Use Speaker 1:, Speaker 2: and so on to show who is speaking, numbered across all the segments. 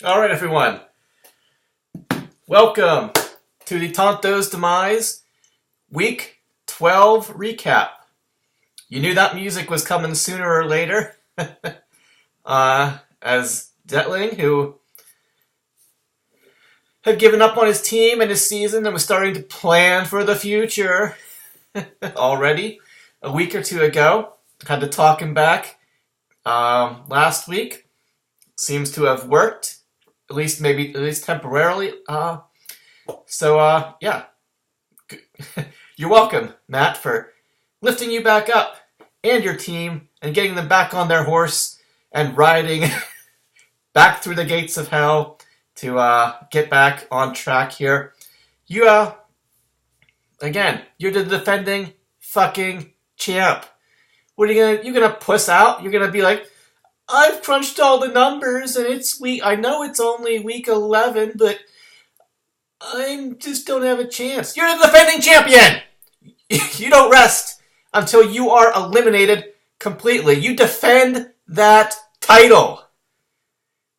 Speaker 1: All right, everyone. Welcome to the Tonto's Demise Week 12 recap. You knew that music was coming sooner or later. As Detling, who had given up on his team and his season and was starting to plan for the future already a week or two ago, had to talk him back last week. Seems to have worked. At least temporarily. Yeah. You're welcome, Matt, for lifting you back up and your team and getting them back on their horse and riding back through the gates of hell to get back on track here. You're the defending fucking champ. What are you gonna puss out? You're gonna be like, I've crunched all the numbers, and I know it's only week 11, but I just don't have a chance. You're the defending champion! You don't rest until you are eliminated completely. You defend that title.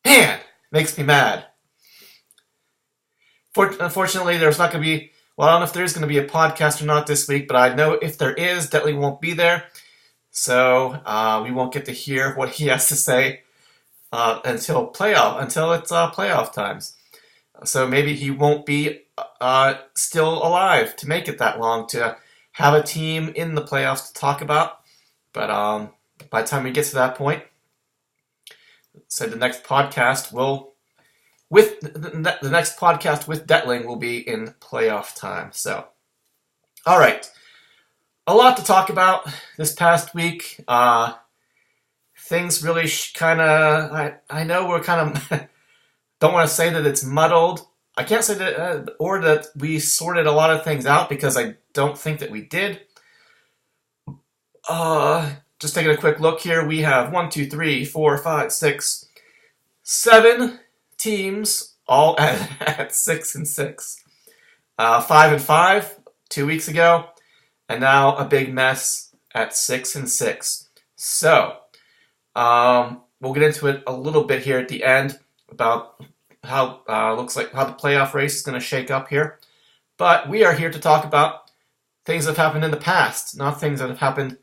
Speaker 1: Man, makes me mad. Unfortunately, there's not going to be, I don't know if there's going to be a podcast or not this week, but I know if there is, Detley won't be there. So we won't get to hear what he has to say until it's playoff times. So maybe he won't be still alive to make it that long to have a team in the playoffs to talk about. But by the time we get to that point, the next podcast with Detling will be in playoff time. So, all right. A lot to talk about this past week. Things really I know we're kind of don't want to say that it's muddled. I can't say that or that we sorted a lot of things out because I don't think that we did. Just taking a quick look here, we have 7 teams all at 6-6. 5-5 2 weeks ago. And now a big mess at 6-6. So, we'll get into it a little bit here at the end about how looks like how the playoff race is going to shake up here. But we are here to talk about things that have happened in the past, not things that have happened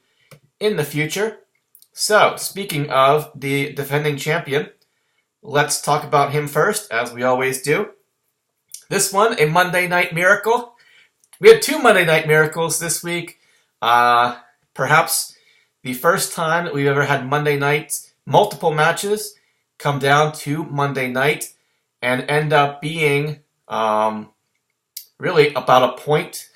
Speaker 1: in the future. So, speaking of the defending champion, let's talk about him first, as we always do. This one, a Monday Night Miracle. We had 2 Monday Night Miracles this week. Perhaps the first time that we've ever had Monday night, multiple matches come down to Monday night and end up being really about a point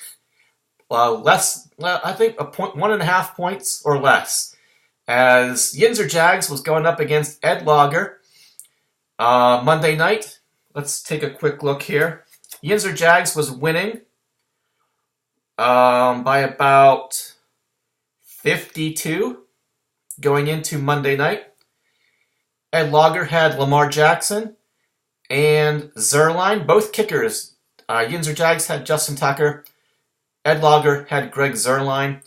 Speaker 1: less. I think a point, 1.5 points or less. As Yinzer Jags was going up against Ed Lager Monday night. Let's take a quick look here. Yinzer Jags was winning by about 52 going into Monday night. Ed Lager had Lamar Jackson and Zuerlein, both kickers. Yinzer Jags had Justin Tucker. Ed Lager had Greg Zuerlein.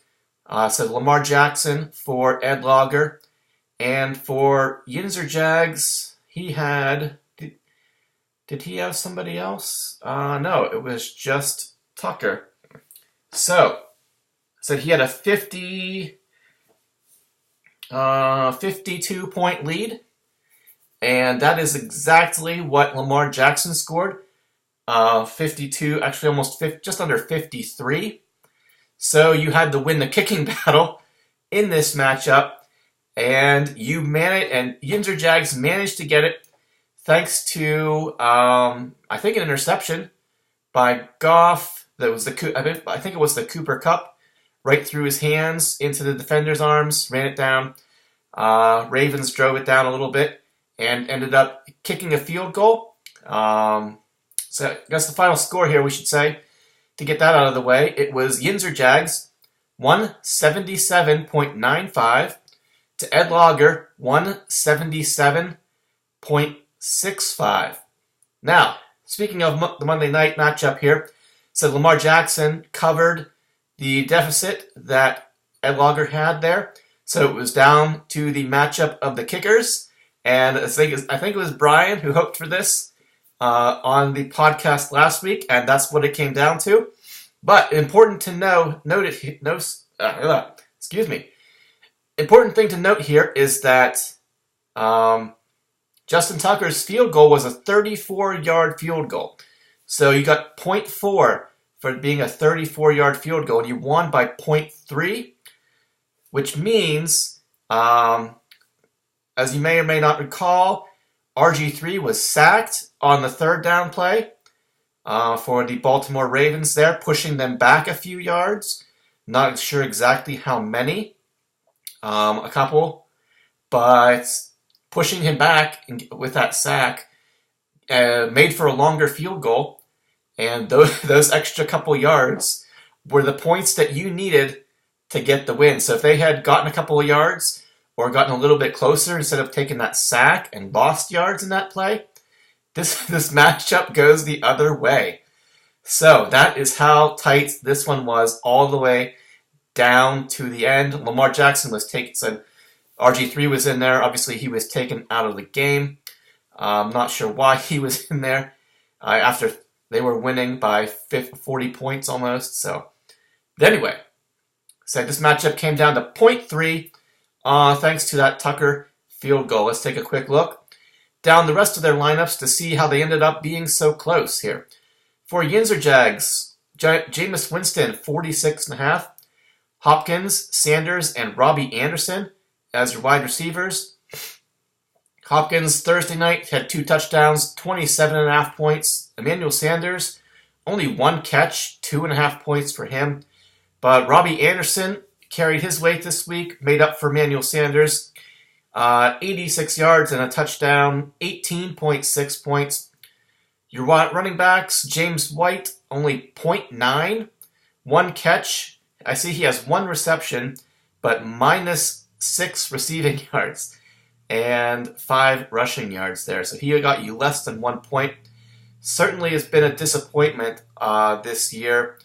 Speaker 1: So Lamar Jackson for Ed Lager. And for Yinzer Jags, he had... Did he have somebody else? No, it was just Tucker. So he had a 52-point lead, and that is exactly what Lamar Jackson scored. 52, actually just under 53. So you had to win the kicking battle in this matchup, and Yinzer Jags managed to get it thanks to I think an interception by Goff. I think it was the Cooper Cup, right through his hands into the defender's arms, ran it down. Ravens drove it down a little bit and ended up kicking a field goal. So I guess the final score here, we should say, to get that out of the way, it was Yinzer Jags 177.95 to Ed Lager 177.65. Now, speaking of the Monday night matchup here, so Lamar Jackson covered the deficit that Ed Lager had there. So it was down to the matchup of the kickers, And I think it was Brian who hoped for this on the podcast last week, and that's what it came down to. But important to Important thing to note here is that Justin Tucker's field goal was a 34-yard field goal. So you got 0.4 for being a 34-yard field goal, and you won by 0.3, which means, as you may or may not recall, RG3 was sacked on the third down play for the Baltimore Ravens there, pushing them back a few yards. Not sure exactly how many. A couple. But pushing him back with that sack made for a longer field goal. And those extra couple yards were the points that you needed to get the win. So if they had gotten a couple of yards or gotten a little bit closer instead of taking that sack and lost yards in that play, this matchup goes the other way. So that is how tight this one was all the way down to the end. Lamar Jackson was taken, so RG3 was in there. Obviously, he was taken out of the game. I'm not sure why he was in there after they were winning by 40 points almost. So anyway, so this matchup came down to 0.3 thanks to that Tucker field goal. Let's take a quick look down the rest of their lineups to see how they ended up being so close here. For Yinzer Jags, Jameis Winston, 46.5. Hopkins, Sanders, and Robbie Anderson as your wide receivers. Hopkins, Thursday night, had 2 touchdowns, 27.5 points. Emmanuel Sanders, only 1 catch, 2.5 points for him. But Robbie Anderson carried his weight this week, made up for Emmanuel Sanders. 86 yards and a touchdown, 18.6 points. Your running backs, James White, only 0.9, 1 catch. I see he has 1 reception, but -6 receiving yards and 5 rushing yards there. So he got you less than 1 point. Certainly has been a disappointment this year.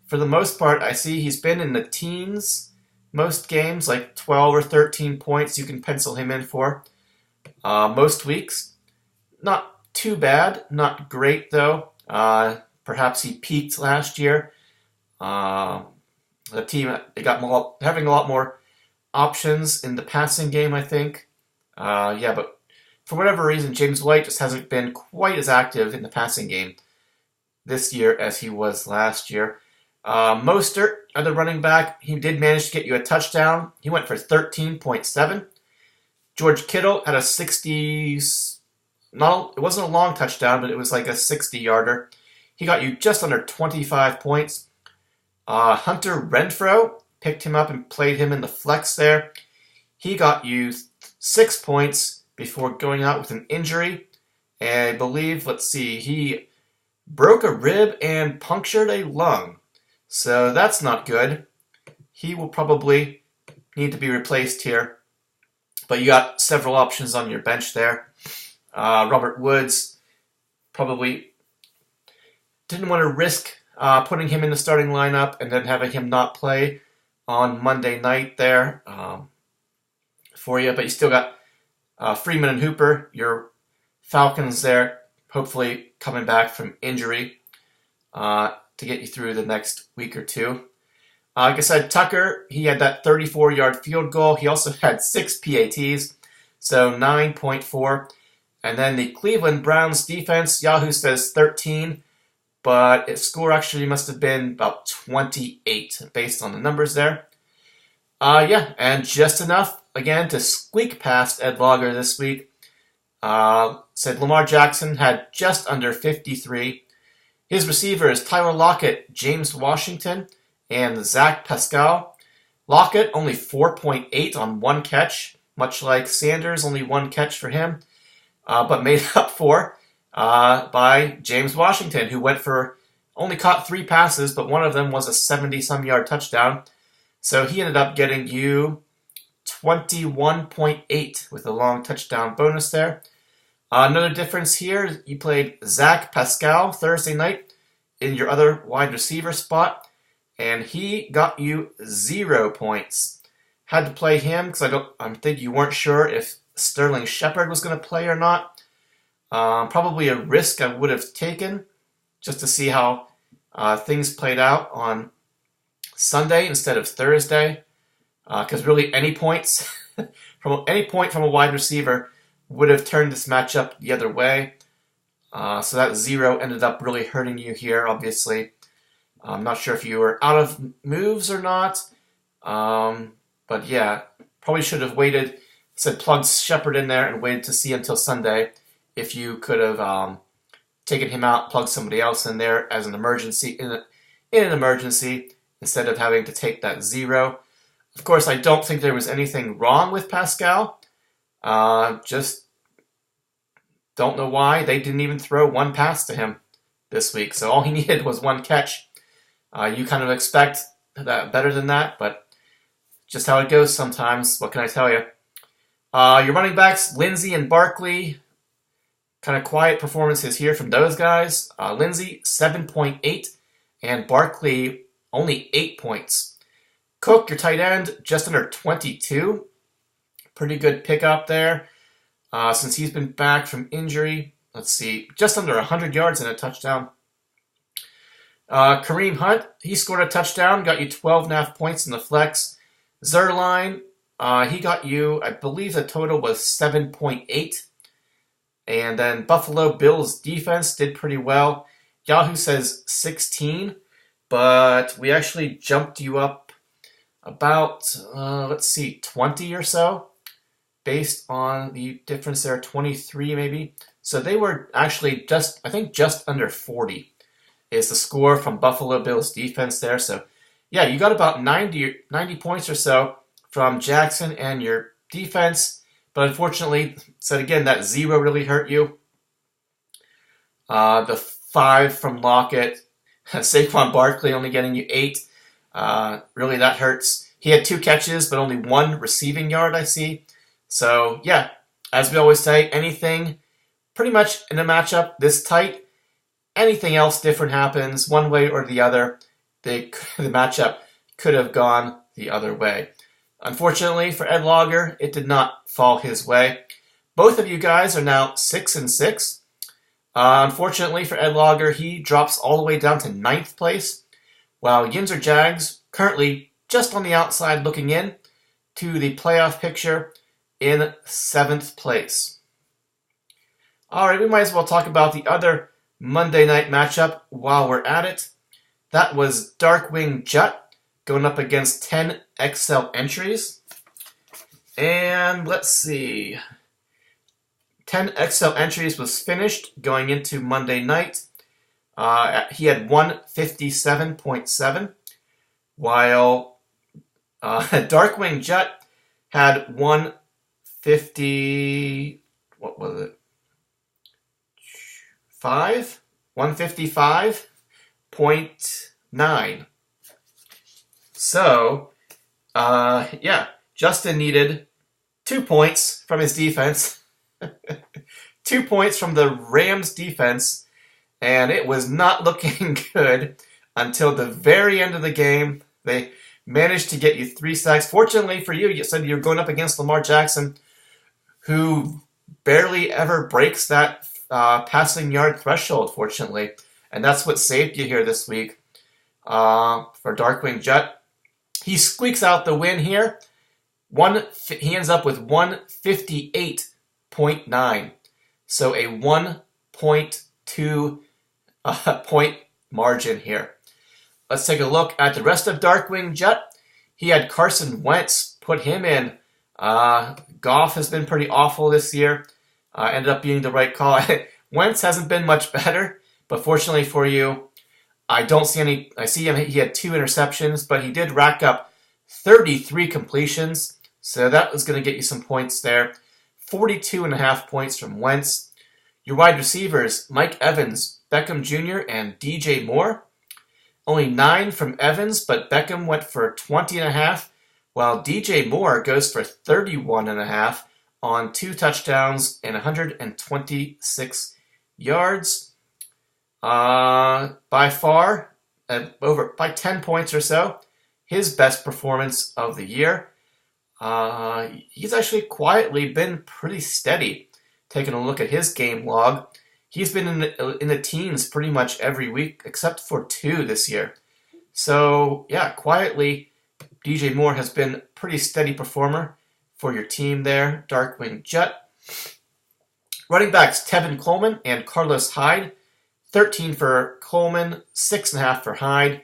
Speaker 1: For the most part, I see he's been in the teens most games, like 12 or 13 points you can pencil him in for most weeks. Not too bad, not great though. Perhaps he peaked last year. The team having a lot more options in the passing game, I think. But for whatever reason, James White just hasn't been quite as active in the passing game this year as he was last year. Mostert, other running back, he did manage to get you a touchdown. He went for 13.7. George Kittle had a 60s. It wasn't a long touchdown, but it was like a 60-yarder. He got you just under 25 points. Hunter Renfrow, picked him up and played him in the flex there. He got you 6 points before going out with an injury. And I believe, he broke a rib and punctured a lung. So that's not good. He will probably need to be replaced here. But you got several options on your bench there. Robert Woods probably didn't want to risk putting him in the starting lineup and then having him not play on Monday night there for you. But you still got Freeman and Hooper, your Falcons there, hopefully coming back from injury to get you through the next week or two. Like I said, Tucker, he had that 34-yard field goal. He also had 6 PATs, so 9.4. And then the Cleveland Browns defense, Yahoo says 13. But its score actually must have been about 28 based on the numbers there. And just enough, again, to squeak past Ed Logger this week. Said Lamar Jackson had just under 53. His receivers, Tyler Lockett, James Washington, and Zach Pascal. Lockett, only 4.8 on 1 catch, much like Sanders, only 1 catch for him, but made up for by James Washington, who only caught 3 passes, but one of them was a 70-some yard touchdown. So he ended up getting you 21.8 with a long touchdown bonus there. Another difference here, you played Zach Pascal Thursday night in your other wide receiver spot, and he got you 0 points. Had to play him because I think you weren't sure if Sterling Shepard was going to play or not. Probably a risk I would have taken just to see how things played out on Sunday instead of Thursday. Because really any points from a wide receiver would have turned this matchup the other way. So that 0 ended up really hurting you here, obviously. I'm not sure if you were out of moves or not. But yeah, probably should have waited, said plug Shepard in there and waited to see until Sunday if you could have taken him out, plugged somebody else in there as an emergency, in an emergency, instead of having to take that 0. Of course, I don't think there was anything wrong with Pascal. Just don't know why they didn't even throw one pass to him this week. So all he needed was one catch. You kind of expect that better than that, but just how it goes sometimes. What can I tell you? Your running backs, Lindsay and Barkley, kind of quiet performances here from those guys. Lindsay, 7.8, and Barkley, only 8 points. Cook, your tight end, just under 22. Pretty good pickup there since he's been back from injury. Let's see, just under 100 yards and a touchdown. Kareem Hunt, he scored a touchdown, got you 12.5 points in the flex. Zerline, he got you, I believe the total was 7.8. And then Buffalo Bills defense did pretty well. Yahoo says 16, but we actually jumped you up about, 20 or so, based on the difference there, 23 maybe. So they were actually just under 40 is the score from Buffalo Bills defense there. So yeah, you got about 90 points or so from Jackson and your defense. But unfortunately, said again, that 0 really hurt you. The 5 from Lockett, Saquon Barkley only getting you 8. Really, that hurts. He had 2 catches, but only 1 receiving yard, I see. So, yeah, as we always say, anything pretty much in a matchup this tight, anything else different happens one way or the other, the matchup could have gone the other way. Unfortunately for Ed Logger, it did not fall his way. Both of you guys are now 6-6. Unfortunately for Ed Logger, he drops all the way down to 9th place, while Yinzer Jags currently just on the outside looking in to the playoff picture in 7th place. All right, we might as well talk about the other Monday night matchup while we're at it. That was Darkwing Jut going up against 10 XL entries. And let's see. 10 XL entries was finished going into Monday night. He had 157.7, while Darkwing Jut had 150. What was it? 155.9. So, Justin needed 2 points from his defense, 2 points from the Rams defense, and it was not looking good until the very end of the game. They managed to get you 3 sacks. Fortunately for you, you said you're going up against Lamar Jackson, who barely ever breaks that passing yard threshold, fortunately. And that's what saved you here this week for Darkwing Jut. He squeaks out the win here. He ends up with 158.9. So a 1.2 point margin here. Let's take a look at the rest of Darkwing Jut. He had Carson Wentz, put him in. Goff has been pretty awful this year. Ended up being the right call. Wentz hasn't been much better, but fortunately for you, I don't see any. I see him. He had 2 interceptions, but he did rack up 33 completions, so that was going to get you some points there. 42.5 points from Wentz. Your wide receivers, Mike Evans, Beckham Jr., and DJ Moore. Only 9 from Evans, but Beckham went for 20.5, while DJ Moore goes for 31.5 on 2 touchdowns and 126 yards. By far, by 10 points or so, his best performance of the year. he's actually quietly been pretty steady. Taking a look at his game log, he's been in the teens pretty much every week except for 2 this year. So yeah, quietly, DJ Moore has been a pretty steady performer for your team there, Darkwing Jet. Running backs Tevin Coleman and Carlos Hyde, 13 for Coleman, 6.5 for Hyde.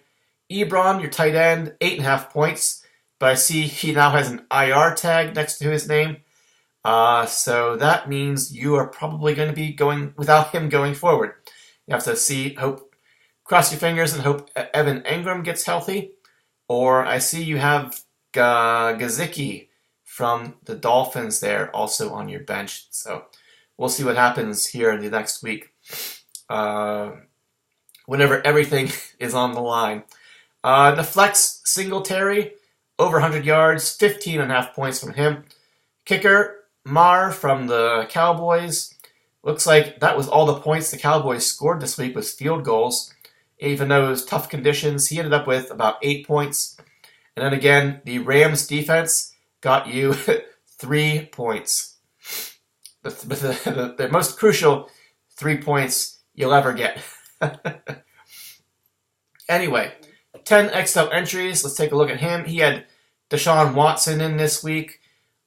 Speaker 1: Ebron, your tight end, 8.5 points, but I see he now has an IR tag next to his name. So that means you are probably going to be going without him going forward. You have to cross your fingers and hope Evan Engram gets healthy. Or I see you have Gesicki from the Dolphins there also on your bench. So we'll see what happens here in the next week. Whenever everything is on the line. The flex Singletary, over 100 yards, 15.5 points from him. Kicker, Marr from the Cowboys. Looks like that was all the points the Cowboys scored this week was field goals. Even though it was tough conditions, he ended up with about 8 points. And then again, the Rams defense got you 3 points. The most crucial 3 points you'll ever get. Anyway, 10 XL entries. Let's take a look at him. He had Deshaun Watson in this week.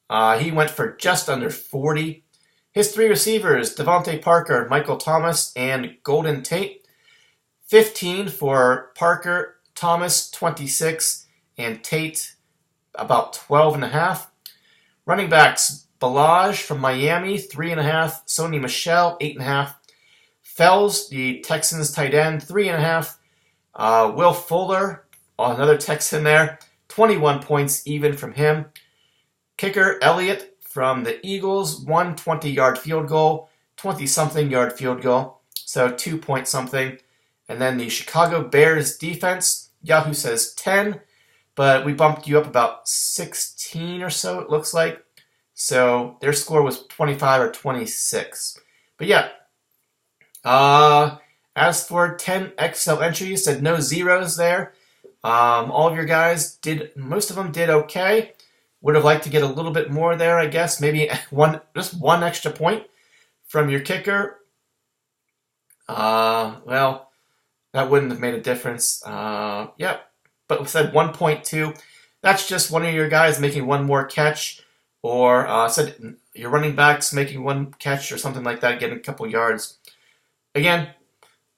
Speaker 1: He went for just under 40. His 3 receivers, Devontae Parker, Michael Thomas, and Golden Tate. 15 for Parker, Thomas 26, and Tate about 12.5. Running backs, Balaj from Miami, 3.5. Sony Michel, 8.5. Fells, the Texans tight end, 3.5. Will Fuller, another Texan there, 21 points even from him. Kicker, Elliott from the Eagles, 120-yard field goal, 20-something yard field goal, so 2-point-something. And then the Chicago Bears defense, Yahoo says 10, but we bumped you up about 16 or so, it looks like. So their score was 25 or 26. But yeah, as for 10 XL entries, said no zeros there. All of your guys most of them did okay. Would have liked to get a little bit more there, I guess. Maybe just one extra point from your kicker. Well, that wouldn't have made a difference. Yeah, but we said 1.2. That's just one of your guys making one more catch, or said your running backs making one catch or something like that, getting a couple yards. Again,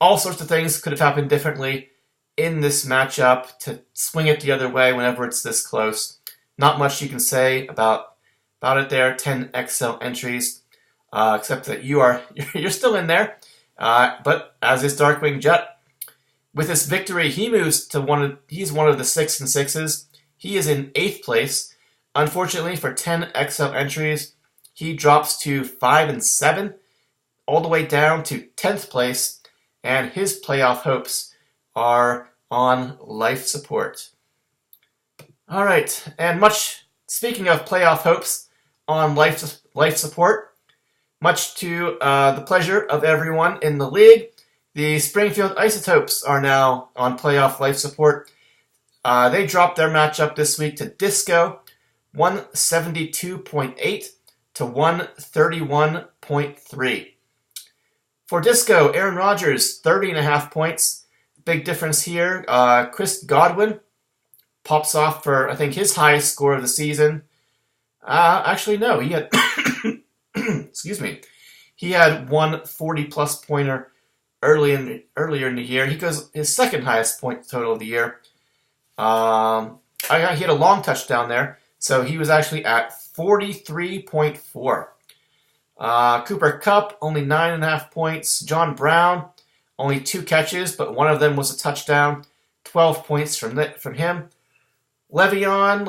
Speaker 1: all sorts of things could have happened differently in this matchup to swing it the other way whenever it's this close. Not much you can say about it there. 10 XL entries, except that you're still in there. But as is Darkwing Jet, with this victory, he moves to he's one of the 6 and 6s. He is in 8th place. Unfortunately, for 10 XL entries, he drops to 5 and 7, all the way down to 10th place, and his playoff hopes are on life support. All right, and speaking of playoff hopes on life support, much to the pleasure of everyone in the league, the Springfield Isotopes are now on playoff life support. They dropped their matchup this week to Disco, 172.8 to 131.3. For Disco, Aaron Rodgers, 30.5 points. Big difference here. Chris Godwin pops off for, I think, his highest score of the season. Actually, no. He had, excuse me. He had one 40-plus pointer earlier in the year. He goes his second highest point total of the year. He had a long touchdown there, so he was actually at 43.4. Cooper Kupp, only 9.5 points. John Brown, only 2 catches, but one of them was a touchdown. 12 points from him. Le'Veon,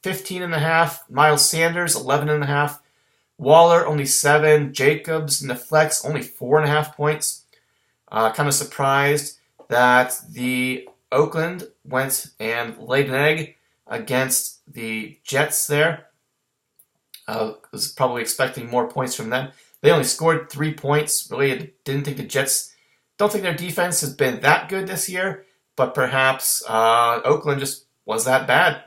Speaker 1: 15.5. Miles Sanders, 11.5. Waller, only 7. Jacobs in the flex, only 4.5 points. Kind of surprised that the Oakland went and laid an egg against the Jets there. Was probably expecting more points from them. They only scored 3 points. Really, don't think their defense has been that good this year, but perhaps Oakland just was that bad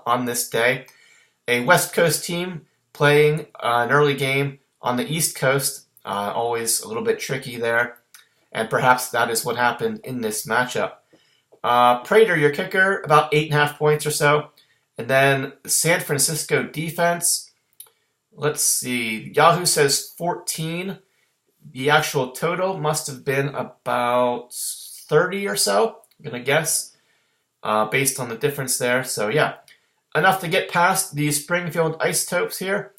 Speaker 1: on this day. a West Coast team playing an early game on the East Coast. Always a little bit tricky there. And perhaps that is what happened in this matchup. Prater, your kicker, about 8.5 points or so. And then the San Francisco defense, let's see. Yahoo says 14. The actual total must have been about 30 or so, I'm going to guess, based on the difference there. So, yeah, enough to get past the Springfield Isotopes here.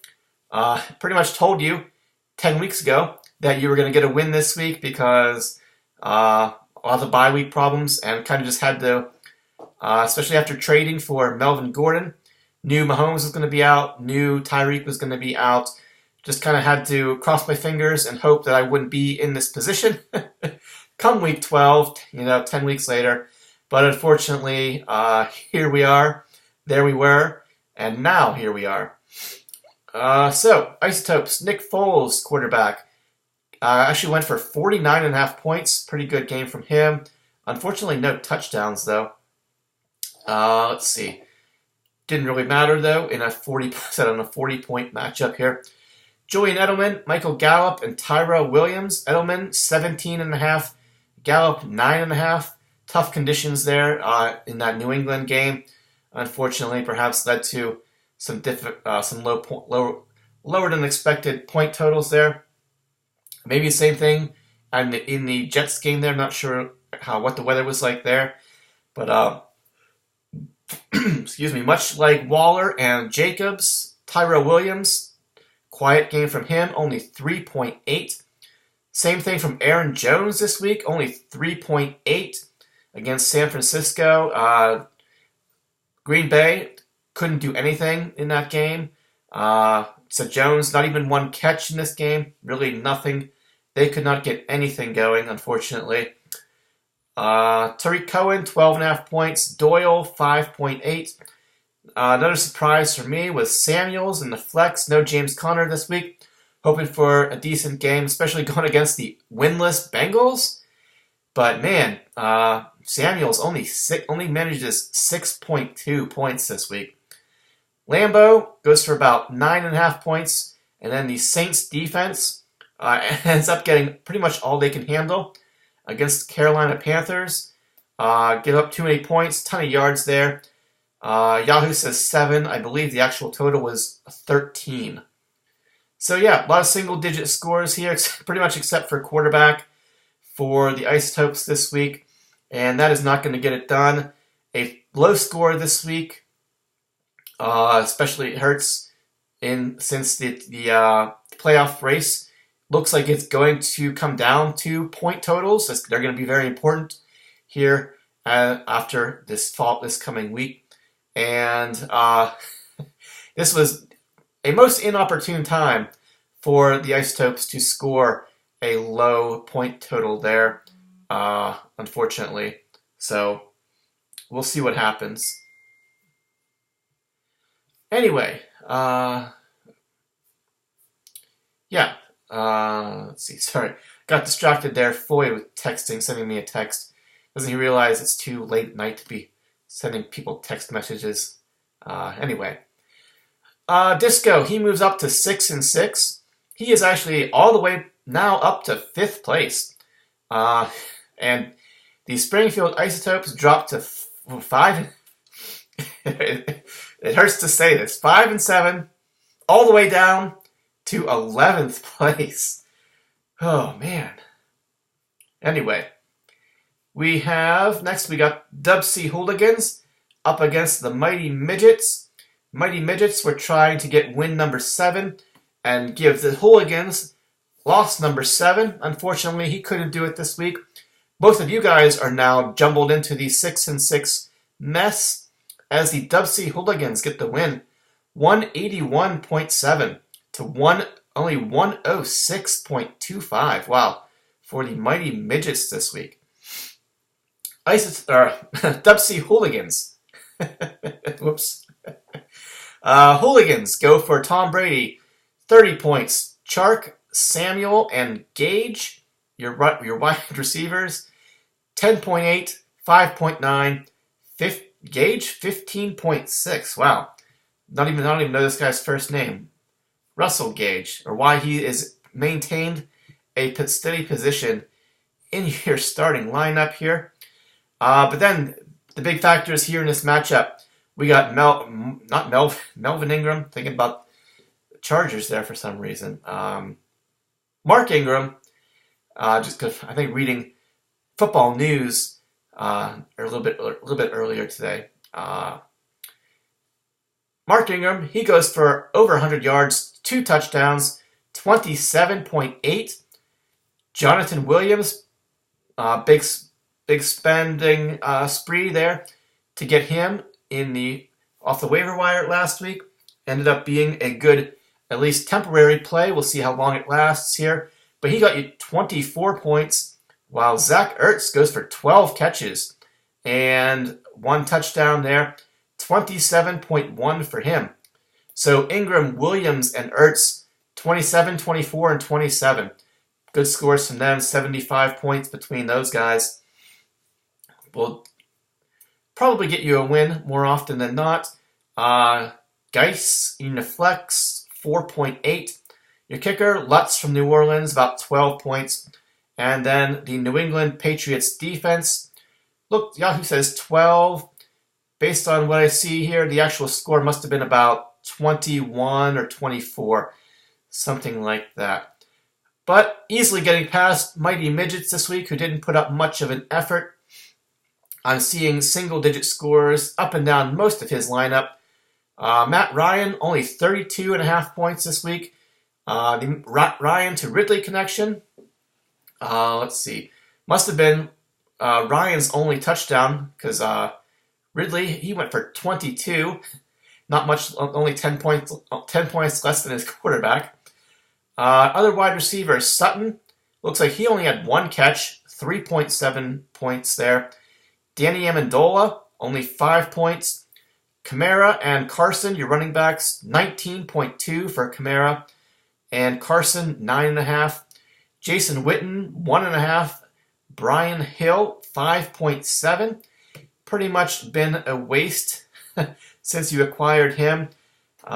Speaker 1: Pretty much told you 10 weeks ago that you were going to get a win this week because a lot of the bye week problems, and kind of just had to, especially after trading for Melvin Gordon, knew Mahomes was going to be out, knew Tyreek was going to be out. Just kind of had to cross my fingers and hope that I wouldn't be in this position come week 12, 10 weeks later. But unfortunately, here we are, there we were, and now here we are. So, Isotopes, Nick Foles, quarterback, actually went for 49.5 points. Pretty good game from him. Unfortunately, no touchdowns, though. Let's see. Didn't really matter, though, in a 40-point matchup here. Julian Edelman, Michael Gallup, and Tyrell Williams. Edelman, 17.5. Gallup, 9.5. Tough conditions there in that New England game. Unfortunately, perhaps led to some lower than expected point totals there. Maybe the same thing in the Jets game there. Not sure what the weather was like there. But, excuse me, much like Waller and Jacobs, Tyrell Williams, quiet game from him, only 3.8. Same thing from Aaron Jones this week, only 3.8 against San Francisco. Green Bay couldn't do anything in that game. So Jones, not even one catch in this game, really nothing. They could not get anything going, unfortunately. Tariq Cohen, 12.5 points. Doyle, 5.8. Another surprise for me was Samuels in the flex. No James Conner this week. Hoping for a decent game, especially going against the winless Bengals. But man, Samuels only manages 6.2 points this week. Lambeau goes for about 9.5 points. And then the Saints defense ends up getting pretty much all they can handle against Carolina Panthers. Give up too many points, ton of yards there. Yahoo says 7. I believe the actual total was 13. So yeah, a lot of single-digit scores here, pretty much except for quarterback for the Isotopes this week. And that is not going to get it done. A low score this week, especially hurts since the playoff race looks like it's going to come down to point totals. They're going to be very important here after this coming week. And this was a most inopportune time for the Isotopes to score a low point total there, unfortunately. So we'll see what happens. Anyway, let's see. Sorry, got distracted there. Foy was sending me a text. Doesn't he realize it's too late at night to be sending people text messages? Anyway, Disco, he moves up to 6-6. He is actually all the way now up to 5th place. And the Springfield Isotopes dropped to 5. It hurts to say this. 5-7, all the way down to 11th place. Oh, man. Anyway, we got Dub C Hooligans up against the Mighty Midgets. Mighty Midgets were trying to get win number 7 and give the Hooligans loss number 7. Unfortunately, he couldn't do it this week. Both of you guys are now jumbled into the 6-6 mess as the Dub C Hooligans get the win. 181.7 to only 106.25. Wow, for the Mighty Midgets this week. Dub C Hooligans. Whoops. Hooligans go for Tom Brady, 30 points. Chark, Samuel, and Gage, your wide receivers, 10.8, 5.9, Gage, 15.6. Wow. I don't even know this guy's first name. Russell Gage, or why he is maintained a steady position in your starting lineup here. But then the big factors here in this matchup, we got Melvin Ingram, thinking about the Chargers there for some reason. Mark Ingram, just because I think reading Football News a little bit earlier today. Mark Ingram, he goes for over 100 yards, 2 touchdowns, 27.8. Jonathan Williams, big spending spree there to get him off the waiver wire last week. Ended up being a good, at least temporary play. We'll see how long it lasts here. But he got you 24 points, while Zach Ertz goes for 12 catches and 1 touchdown there. 27.1 for him. So Ingram, Williams, and Ertz, 27, 24, and 27. Good scores from them, 75 points between those guys. Will probably get you a win more often than not. Geis in the flex, 4.8. Your kicker, Lutz from New Orleans, about 12 points. And then the New England Patriots defense. Look, Yahoo says 12. Based on what I see here, the actual score must have been about 21 or 24. Something like that. But easily getting past Mighty Midgets this week, who didn't put up much of an effort. I'm seeing single-digit scores up and down most of his lineup. Matt Ryan, only 32.5 points this week. The Ryan to Ridley connection. Let's see. Must have been Ryan's only touchdown, because Ridley, he went for 22. Not much, only 10 points less than his quarterback. Other wide receivers, Sutton, looks like he only had 1 catch, 3.7 points there. Danny Amendola, only 5 points. Kamara and Carson, your running backs, 19.2 for Kamara. And Carson, 9.5. Jason Witten, 1.5. Brian Hill, 5.7. Pretty much been a waste since you acquired him. He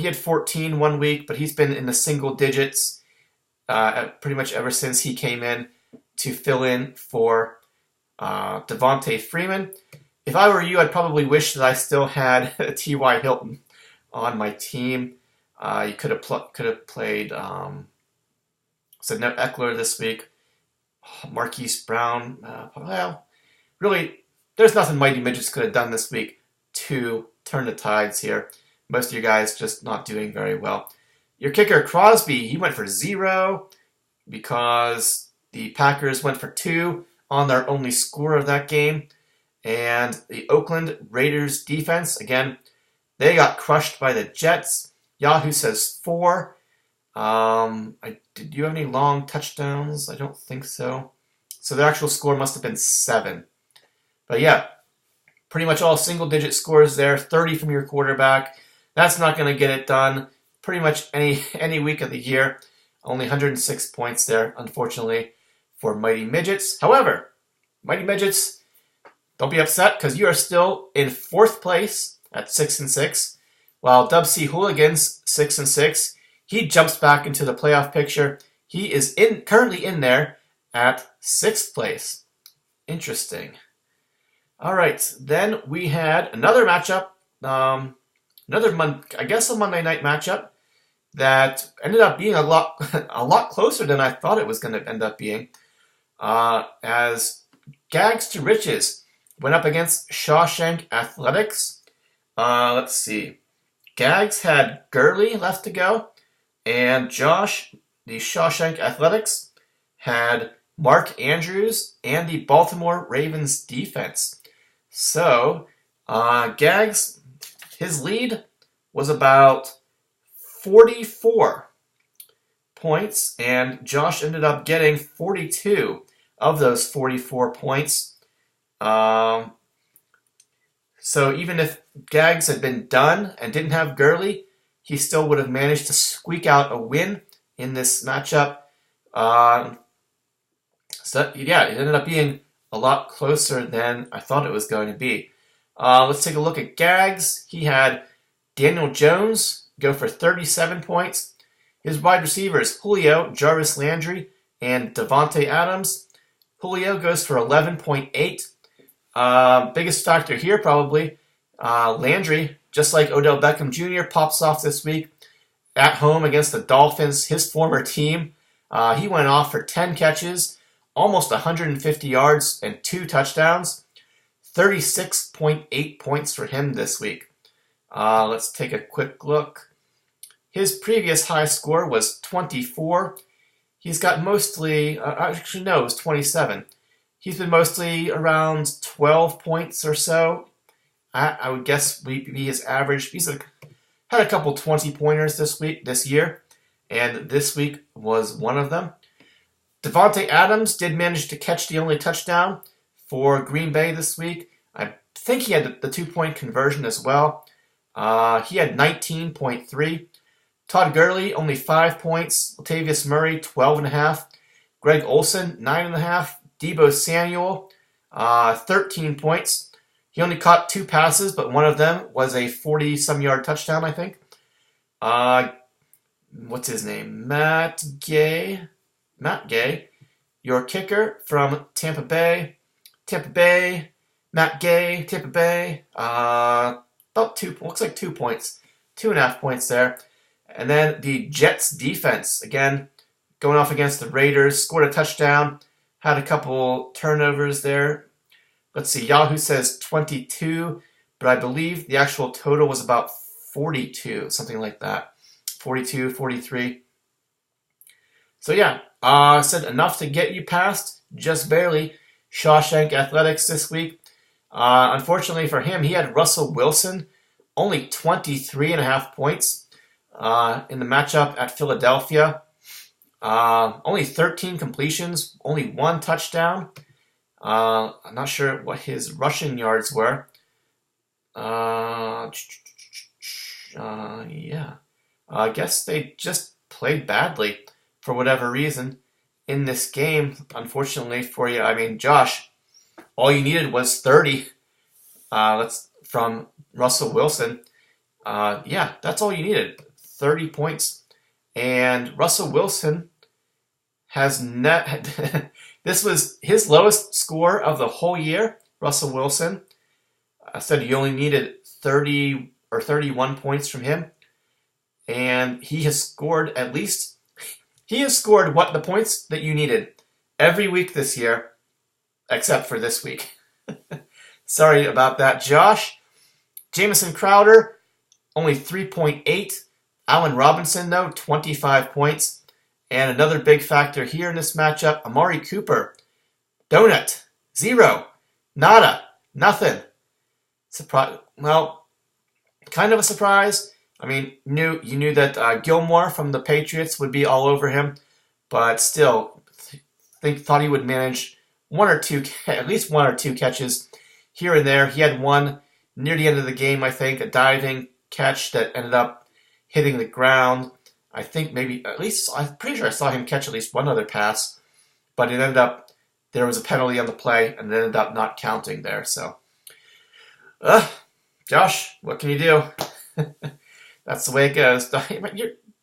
Speaker 1: had 14 one week, but he's been in the single digits pretty much ever since he came in to fill in for Devontae Freeman. If I were you, I'd probably wish that I still had T.Y. Hilton on my team. You could have played Ned Eckler this week. Marquise Brown. Well, really, there's nothing Mighty Midgets could have done this week to turn the tides here. Most of you guys just not doing very well. Your kicker, Crosby, he went for 0 because the Packers went for 2 on their only score of that game. And the Oakland Raiders defense, again, they got crushed by the Jets. Yahoo says 4. Did you have any long touchdowns? I don't think so. So the actual score must have been 7. But yeah, pretty much all single-digit scores there. 30 from your quarterback. That's not going to get it done pretty much any week of the year. Only 106 points there, unfortunately, for Mighty Midgets. However, Mighty Midgets, don't be upset because you are still in 4th place at 6-6, while Dub C Hooligans 6-6. He jumps back into the playoff picture. He is currently in there at 6th place. Interesting. All right, then we had another matchup, a Monday night matchup that ended up being a lot closer than I thought it was going to end up being. As Gags to Riches went up against Shawshank Athletics. Let's see. Gags had Gurley left to go. And Josh, the Shawshank Athletics, had Mark Andrews and the Baltimore Ravens defense. So, Gags, his lead was about 44 points, and Josh ended up getting 42 of those 44 points. So even if Gags had been done and didn't have Gurley, he still would have managed to squeak out a win in this matchup. So yeah, it ended up being a lot closer than I thought it was going to be. Let's take a look at Gags. He had Daniel Jones go for 37 points. His wide receivers, Julio, Jarvis Landry, and Davante Adams. Julio goes for 11.8. Biggest factor here probably, Landry, just like Odell Beckham Jr., pops off this week at home against the Dolphins, his former team. He went off for 10 catches, almost 150 yards, and 2 touchdowns. 36.8 points for him this week. Let's take a quick look. His previous high score was 24. He's got mostly, it was 27. He's been mostly around 12 points or so. I would guess would be his average. He's had a couple 20-pointers this year, and this week was one of them. Davante Adams did manage to catch the only touchdown for Green Bay this week. I think he had the 2-point conversion as well. He had 19.3. Todd Gurley, only 5 points. Latavius Murray, 12.5. Greg Olsen, 9.5. Deebo Samuel, 13 points. He only caught 2 passes, but one of them was a 40-some-yard touchdown, I think. What's his name? Matt Gay, your kicker from Tampa Bay. Matt Gay, Tampa Bay. About 2, looks like 2 points. 2.5 points there. And then the Jets defense, again, going off against the Raiders, scored a touchdown, had a couple turnovers there. Let's see, Yahoo says 22, but I believe the actual total was about 42, something like that. 42, 43. So yeah, I said enough to get you past, just barely, Shawshank Athletics this week. Unfortunately for him, he had Russell Wilson, only 23.5 points in the matchup at Philadelphia. Only 13 completions, only 1 touchdown. I'm not sure what his rushing yards were. I guess they just played badly for whatever reason in this game. Unfortunately for you, I mean, Josh, all you needed was 30. From Russell Wilson. That's all you needed. 30 points. And Russell Wilson has this was his lowest score of the whole year. Russell Wilson. I said you only needed 30 or 31 points from him. And he has scored what the points that you needed every week this year, except for this week. Sorry about that, Josh. Jamison Crowder, only 3.8. Allen Robinson, though, 25 points. And another big factor here in this matchup, Amari Cooper. Donut. 0. Nada. Nothing. Kind of a surprise. I mean, you knew that Gilmore from the Patriots would be all over him, but still, thought he would manage at least one or two catches here and there. He had one near the end of the game, I think, a diving catch that ended up hitting the ground. I think I'm pretty sure I saw him catch at least one other pass, but there was a penalty on the play, and it ended up not counting there. So, Josh, what can you do? That's the way it goes.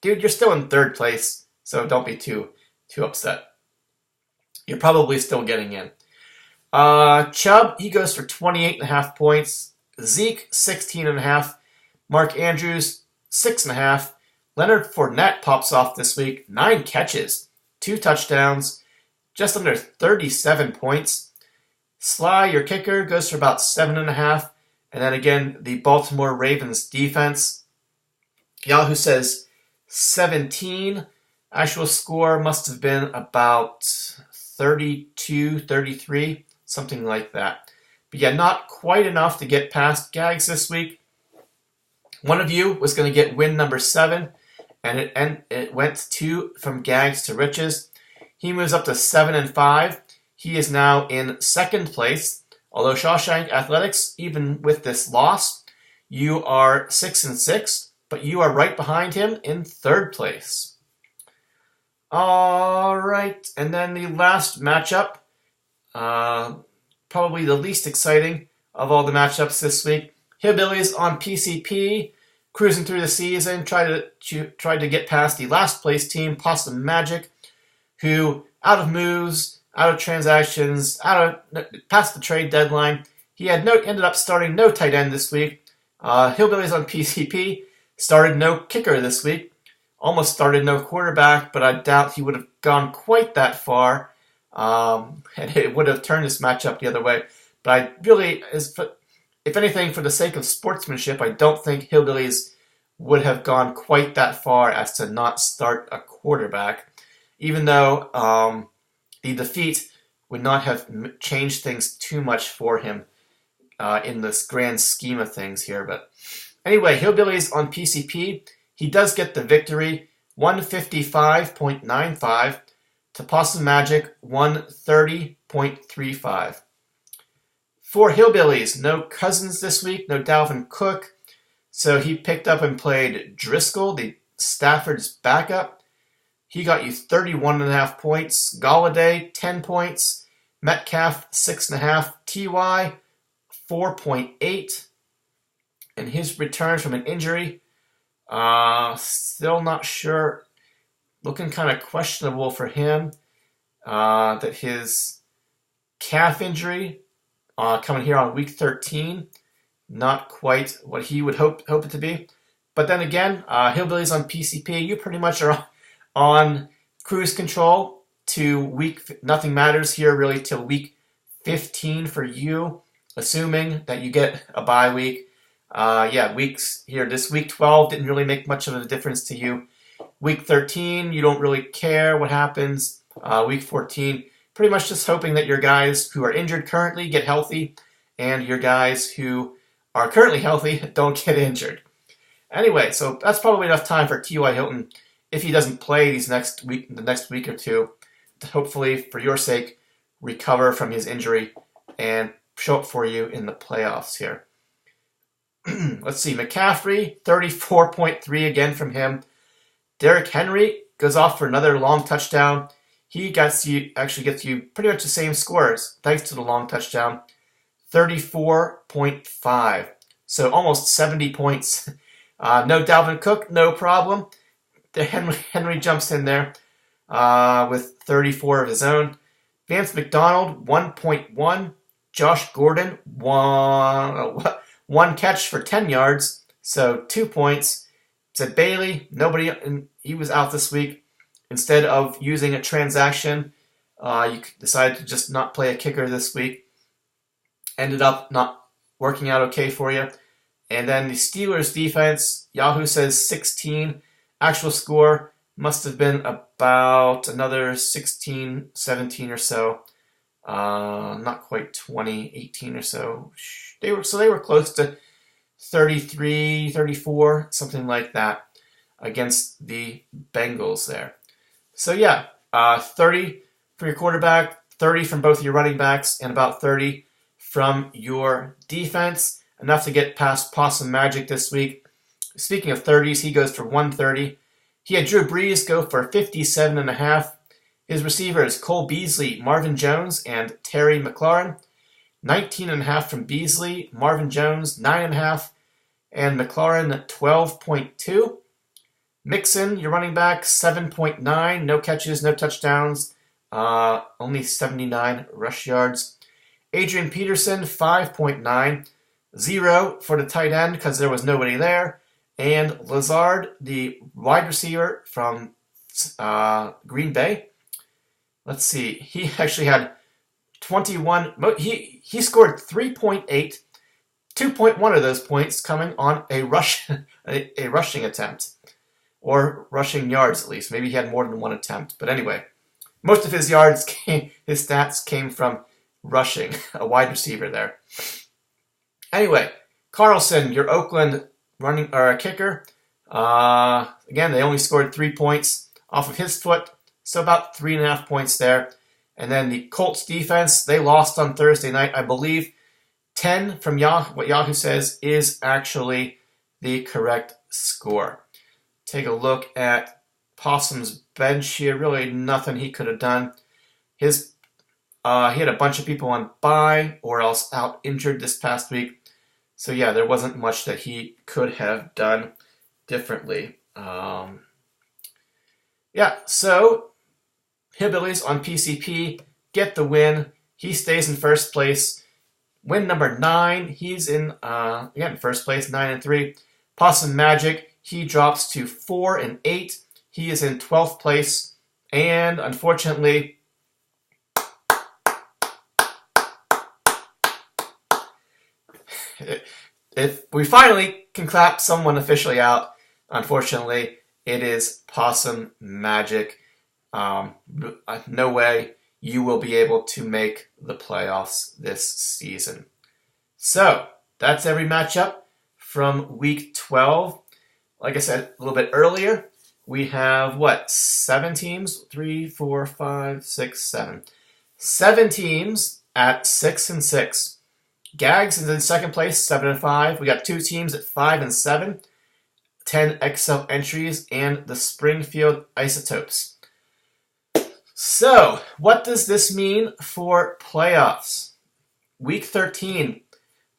Speaker 1: You're still in 3rd place, so don't be too upset. You're probably still getting in. Chubb, he goes for 28.5 points. Zeke, 16.5. Mark Andrews, 6.5. Leonard Fournette pops off this week. 9 catches, 2 touchdowns, just under 37 points. Sly, your kicker, goes for about 7.5. And then again, the Baltimore Ravens defense. Yahoo says 17. Actual score must have been about 32, 33, something like that. But yeah, not quite enough to get past Gags this week. One of you was going to get win number 7, and it went from Gags to Riches. He moves up to 7-5. He is now in 2nd place. Although Shawshank Athletics, even with this loss, you are 6-6, but you are right behind him in 3rd place. All right, and then the last matchup, probably the least exciting of all the matchups this week. Hillbillies on PCP, cruising through the season, tried to get past the last place team, Possum Magic, who out of moves, out of transactions, past the trade deadline. He ended up starting no tight end this week. Hillbillies on PCP started no kicker this week. Almost started no quarterback, but I doubt he would have gone quite that far. And it would have turned this matchup the other way. But I really, if anything, for the sake of sportsmanship, I don't think Hillbillies would have gone quite that far as to not start a quarterback, even though the defeat would not have changed things too much for him in this grand scheme of things here. But anyway, Hillbillies on PCP, he does get the victory, 155.95 to Possum Magic, 130.35. For Hillbillies, no Cousins this week, no Dalvin Cook, so he picked up and played Driscoll, the Stafford's backup. He got you 31.5 points. Galladay, 10 points. Metcalf, 6.5. T.Y., 4.8. And his return from an injury, still not sure. Looking kind of questionable for him. That his calf injury coming here on week 13, not quite what he would hope it to be. But then again, Hillbillies on PCP, you pretty much are on cruise control to week. Nothing matters here really till week 15 for you, assuming that you get a bye week. Weeks here. This week 12 didn't really make much of a difference to you. Week 13, you don't really care what happens. Week 14, pretty much just hoping that your guys who are injured currently get healthy, and your guys who are currently healthy don't get injured. Anyway, so that's probably enough time for T.Y. Hilton, if he doesn't play the next week or two, to hopefully, for your sake, recover from his injury and show up for you in the playoffs here. Let's see, McCaffrey, 34.3 again from him. Derrick Henry goes off for another long touchdown. He gets you pretty much the same scores, thanks to the long touchdown. 34.5. So almost 70 points. No Dalvin Cook, no problem. Henry jumps in there with 34 of his own. Vance McDonald, 1.1. Josh Gordon, one catch for 10 yards, so 2 points. Zed Bailey, he was out this week. Instead of using a transaction, you decided to just not play a kicker this week. Ended up not working out okay for you. And then the Steelers defense, Yahoo says 16. Actual score must have been about another 16, 17 or so. Not quite 20, 18 or so. They were close to 33, 34, something like that against the Bengals there. So 30 for your quarterback, 30 from both your running backs, and about 30 from your defense. Enough to get past Possum Magic this week. Speaking of 30s, he goes for 130. He had Drew Brees go for 57.5. His receivers, Cole Beasley, Marvin Jones, and Terry McLaurin. 19.5 from Beasley, Marvin Jones, 9.5, and McLaurin, 12.2. Mixon, your running back, 7.9. No catches, no touchdowns. Only 79 rush yards. Adrian Peterson, 5.9. 0 for the tight end because there was nobody there. And Lazard, the wide receiver from Green Bay. Let's see. He actually had 21. He scored 3.8. 2.1 of those points coming on a rushing attempt. Or rushing yards, at least. Maybe he had more than one attempt. But anyway, most of his stats came from rushing, a wide receiver there. Anyway, Carlson, your Oakland kicker. Again, they only scored 3 points off of his foot, so about 3.5 points there. And then the Colts defense, they lost on Thursday night, I believe. 10 from Yahoo, what Yahoo says is actually the correct score. Take a look at Possum's bench here. Really nothing he could have done. His He had a bunch of people on bye or else out injured this past week. So yeah, there wasn't much that he could have done differently. So Hillbillies on PCP get the win. He stays in first place. Win number 9. He's in first place, 9-3. Possum Magic, he drops to 4-8. He is in 12th place. And unfortunately, if we finally can clap someone officially out, unfortunately, it is Possum Magic. No way you will be able to make the playoffs this season. So, that's every matchup from Week 12. Like I said a little bit earlier, we have, 7 teams? 3, 4, 5, 6, 7. 7 teams at 6-6. Gags is in second place, 7-5. We got 2 teams at 5-7. 10 XL entries, and the Springfield Isotopes. So, what does this mean for playoffs? Week 13,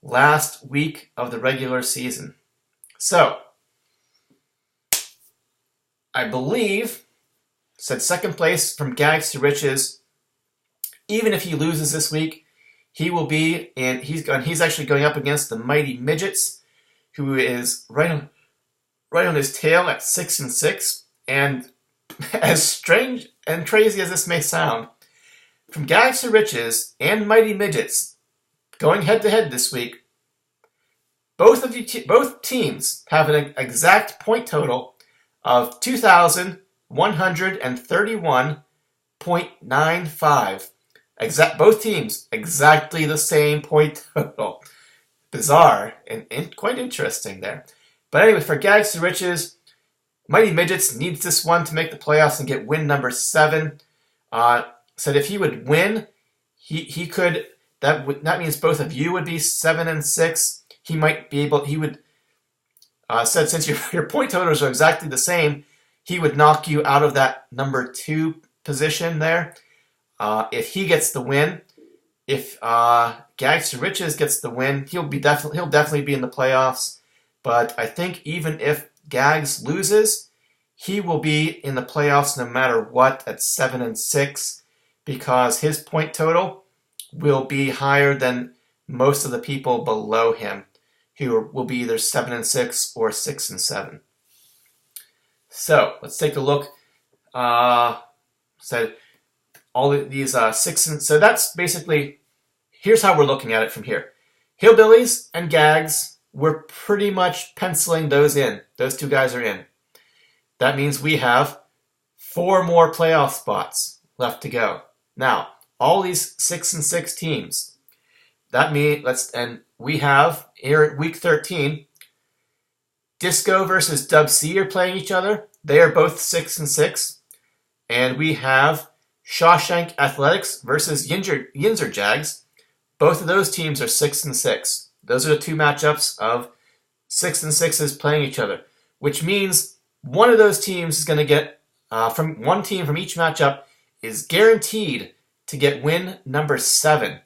Speaker 1: last week of the regular season. So, I believe, said second place from Gags to Riches. Even if he loses this week, he will be in. He's actually going up against the Mighty Midgets, who is right on his tail at 6-6. And as strange and crazy as this may sound, from Gags to Riches and Mighty Midgets going head to head this week, both teams have an exact point total of 2,131.95. Both teams exactly the same point total. Bizarre and quite interesting there. But anyway, for Gags to Riches, Mighty Midgets needs this one to make the playoffs and get win number 7. Said if he would win, he could. That means both of you would be 7-6. He might be able. He would. Said since your point totals are exactly the same, he would knock you out of that number 2 position there. If he gets the win, if Gags to Riches gets the win, he'll definitely be in the playoffs. But I think even if Gags loses, he will be in the playoffs no matter what at 7-6 because his point total will be higher than most of the people below him who will be either 7-6 or 6-7. So let's take a look. So all of these 6 so that's basically, here's how we're looking at it from here. Hillbillies and Gags, we're pretty much penciling those in. Those 2 guys are in. That means we have 4 more playoff spots left to go. Now, all these 6-6 teams, and we have here at week 13, Disco versus Dub C are playing each other. They are both 6-6. And we have Shawshank Athletics versus Yinzer Jags. Both of those teams are 6-6. Those are the 2 matchups of 6-6s playing each other, which means one of those teams is going to get, from one team from each matchup is guaranteed to get win number 7.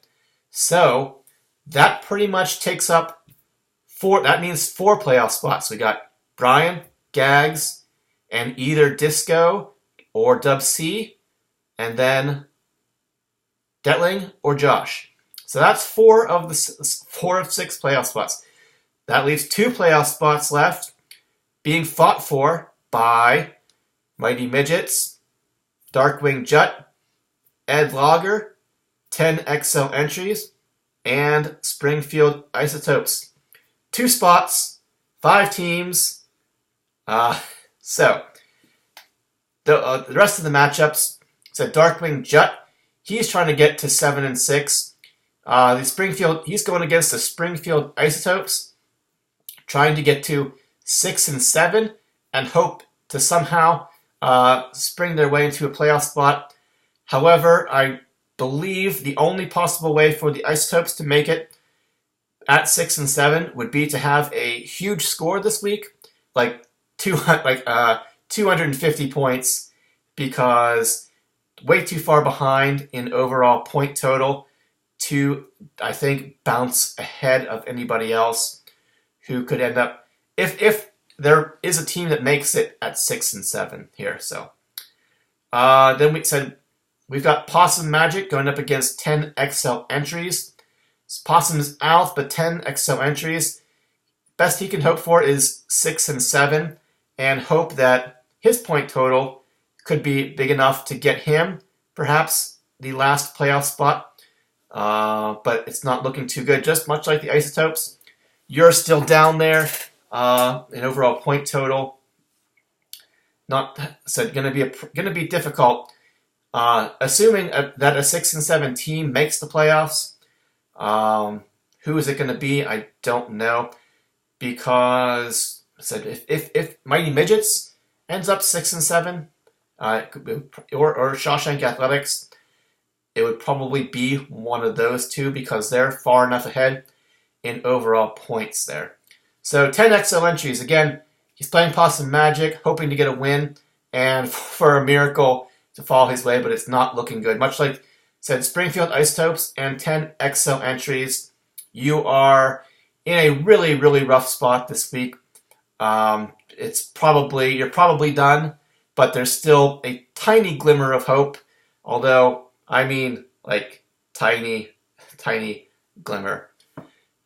Speaker 1: So that pretty much takes up 4, that means 4 playoff spots. We got Brian, Gags, and either Disco or Dub C, and then Detling or Josh. So that's 4 of 6 playoff spots. That leaves 2 playoff spots left being fought for by Mighty Midgets, Darkwing Jut, Ed Lager, 10 XL entries, and Springfield Isotopes. 2 spots, 5 teams. So the rest of the matchups, so Darkwing Jut, he's trying to get to 7-6. He's going against the Springfield Isotopes, trying to get to 6-7 and hope to somehow spring their way into a playoff spot. However, I believe the only possible way for the Isotopes to make it at 6-7 would be to have a huge score this week, like 250 points, because way too far behind in overall point total to, I think, bounce ahead of anybody else who could end up, if there is a team that makes it at 6-7 here. So then we said we've got Possum Magic going up against 10 XL entries. Possum's out, but 10 XL entries. Best he can hope for is 6-7, and hope that his point total could be big enough to get him perhaps the last playoff spot. But it's not looking too good. Just much like the Isotopes, you're still down there in overall point total. Not said going to be difficult. Assuming that a 6-7 team makes the playoffs, who is it going to be? I don't know, because I said if Mighty Midgets ends up 6-7, or Shawshank Athletics, it would probably be one of those two because they're far enough ahead in overall points there. So 10 XL entries. Again, he's playing Possum Magic, hoping to get a win and for a miracle to fall his way, but it's not looking good. Much like said Springfield Isotopes and 10 XL entries, you are in a really, really rough spot this week. You're probably done, but there's still a tiny glimmer of hope. Although, I mean, like, tiny, tiny glimmer.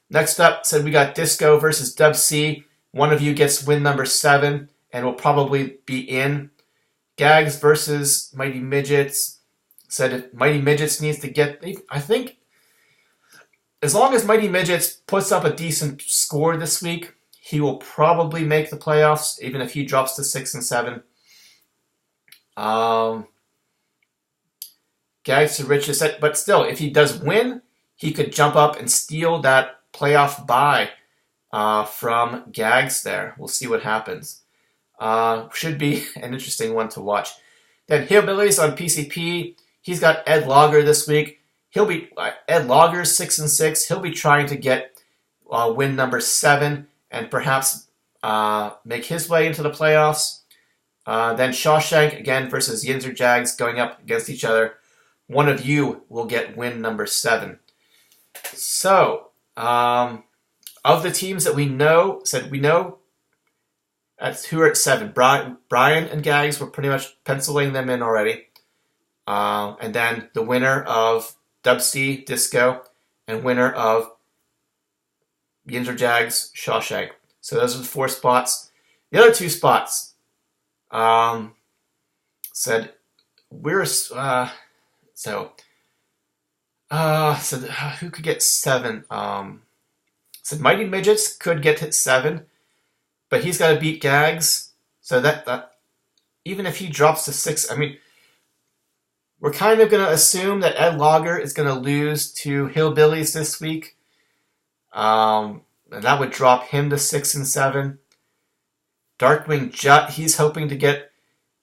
Speaker 1: Next up, said we got Disco versus Dub C. One of you gets win number 7 and will probably be in. Gags versus Mighty Midgets. Said if Mighty Midgets needs to get, I think, as long as Mighty Midgets puts up a decent score this week, he will probably make the playoffs, even if he drops to 6-7. Gags to Riches, but still, if he does win, he could jump up and steal that playoff bye from Gags there. We'll see what happens. Should be an interesting one to watch. Then Hillbillies on PCP. He's got Ed Logger this week. He'll be Ed Logger's 6-6. He'll be trying to get win number 7 and perhaps make his way into the playoffs. Then Shawshank again versus Yinzer Jags going up against each other. One of you will get win number 7. So, of the teams that we know, who are at 7. Brian and Gags, we're pretty much penciling them in already. And then the winner of Dub C, Disco, and winner of Yinzer Jags, Shawshank. So those are the 4 spots. The other 2 spots, said we're who could get 7? Said Mighty Midgets could get hit 7, but he's got to beat Gags. So that even if he drops to 6, I mean, we're kind of going to assume that Ed Logger is going to lose to Hillbillies this week. And that would drop him to 6-7. Darkwing Jut, he's hoping to get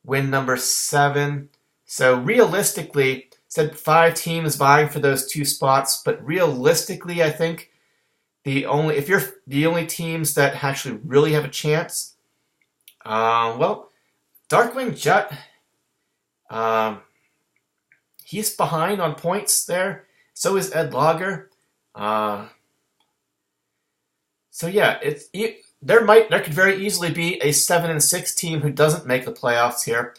Speaker 1: win number 7. So realistically, said 5 teams vying for those 2 spots, but realistically, I think the only teams that actually really have a chance, Darkwing Jut, he's behind on points there. So is Ed Logger. So yeah, there could very easily be a 7-6 team who doesn't make the playoffs here,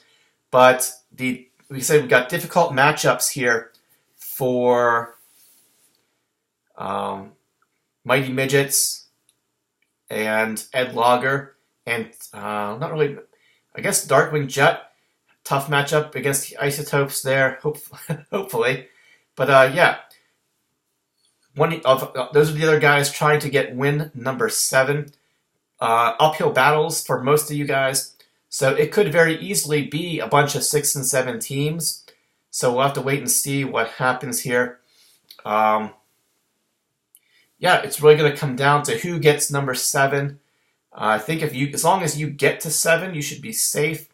Speaker 1: but we said we've got difficult matchups here for Mighty Midgets and Ed Logger, and not really, I guess Darkwing Jut, tough matchup against the Isotopes there, hopefully. But yeah, one of those are the other guys trying to get win number 7. Uphill battles for most of you guys, so it could very easily be a bunch of 6-7 teams. So we'll have to wait and see what happens here. Yeah, it's really going to come down to who gets number 7. I think as long as you get to 7, you should be safe.